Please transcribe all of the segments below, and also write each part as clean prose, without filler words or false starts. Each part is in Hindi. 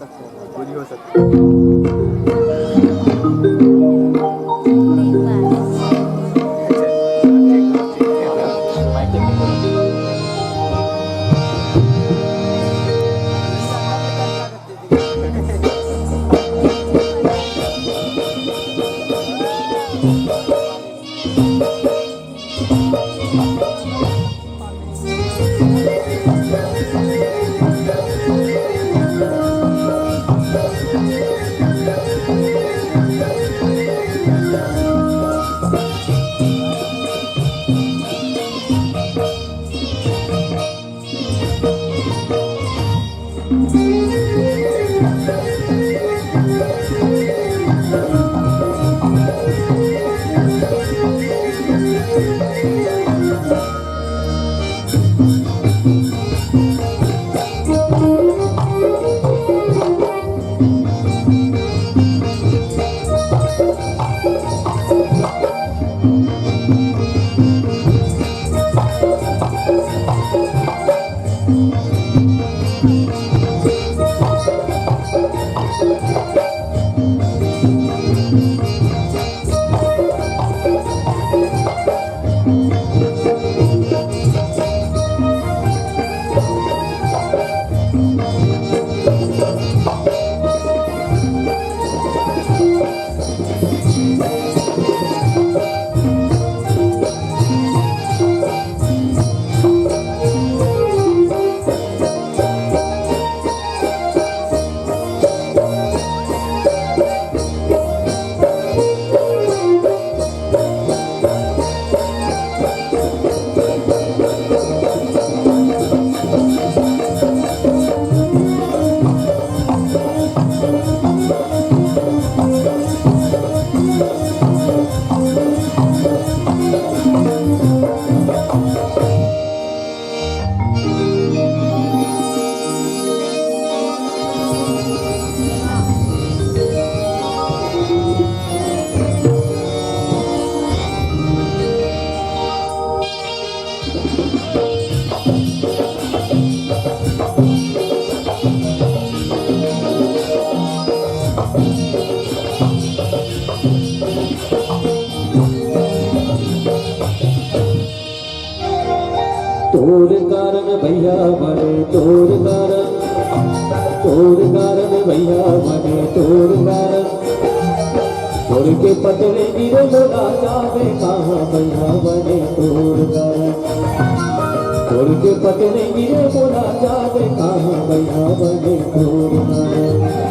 सकते हैं, बुरी हो सकती है। तोर कारण भैया बने तोर कारण भैया बने तोर कारण तोर के पतले गिरे बोला जावे कहाँ भैया बने तोर कारण तोर के पतले गिरे बोला जावे कहाँ भैया बने तोर कारण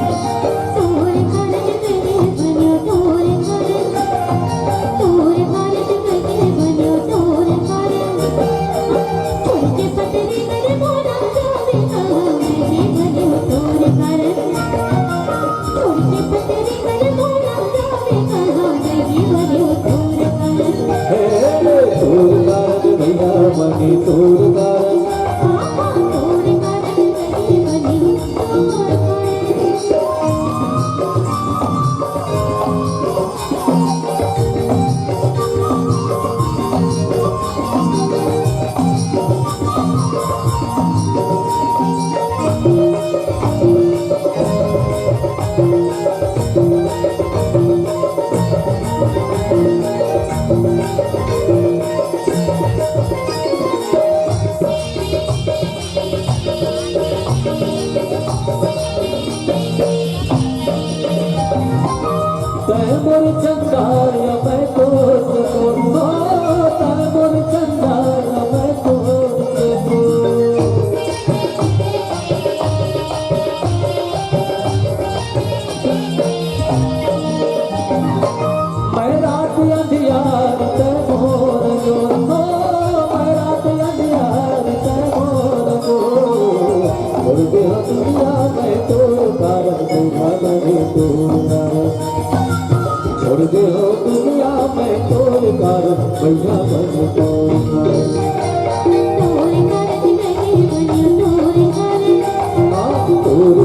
छोड़ दे हो दुनिया में तोर कारण भैया बने तोर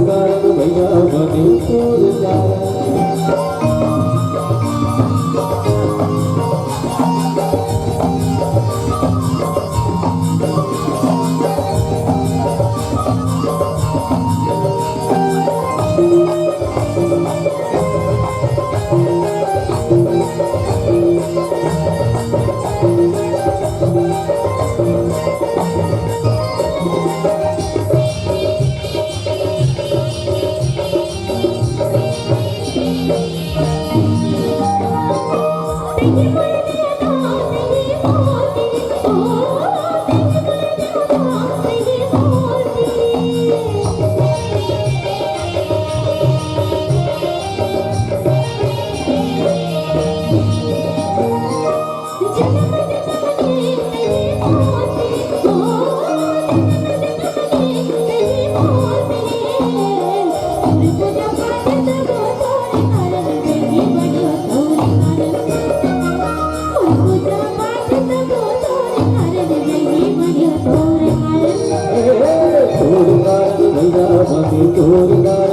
कारण भैया बने तोर कारण तोर कर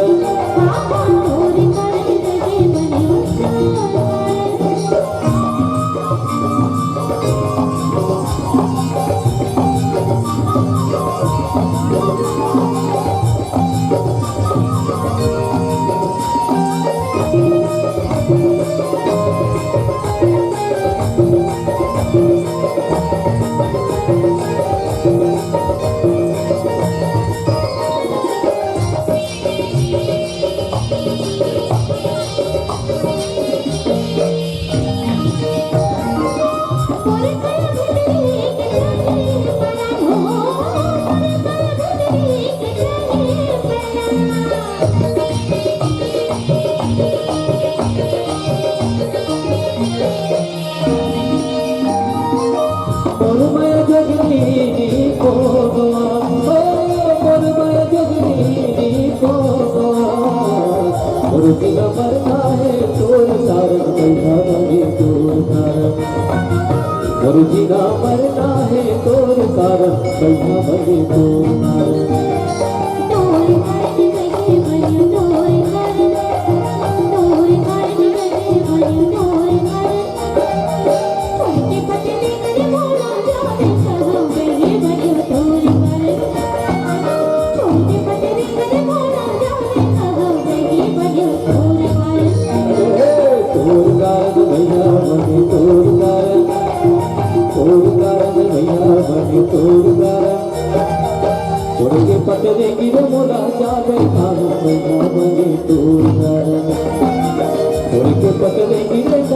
बाबा तोर कर लगे बनियो तोर कर लगे बना हो तोर कर और मैं जगनी को और मैं जगनी को और बिना मरना है तोर कारण बैठा बने तोर कारण और बिना मरना है तोर कारण बैठा बने तोर कारण तोर कर लगे बनियो तोर कर लगे बनियो उनके पतले करे मोला जाने कहाँ गए बनियो तोर कर उनके पतले करे मोला जाने कहाँ गए बनियो तोर कर तोर कारण भैया बने तोर कारण भैया बने तोर कारण उनके पतले गिरे मोला जाने कहाँ भैया बने तोर कारण उनके पतले गिरे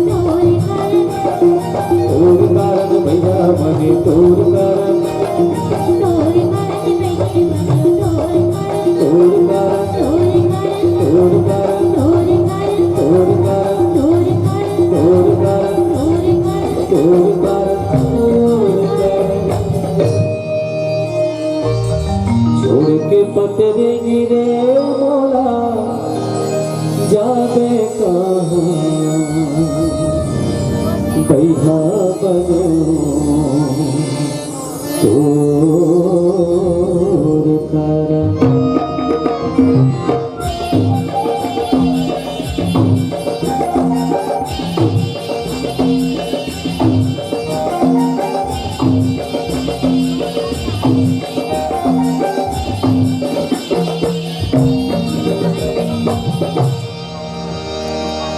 मोला जाने कहाँ भैया बने तोर कारण भैया बने तोर कारण छोड़ के पतरे गिरे मोला जाबे कहाँ बैठा बनो तोर कारण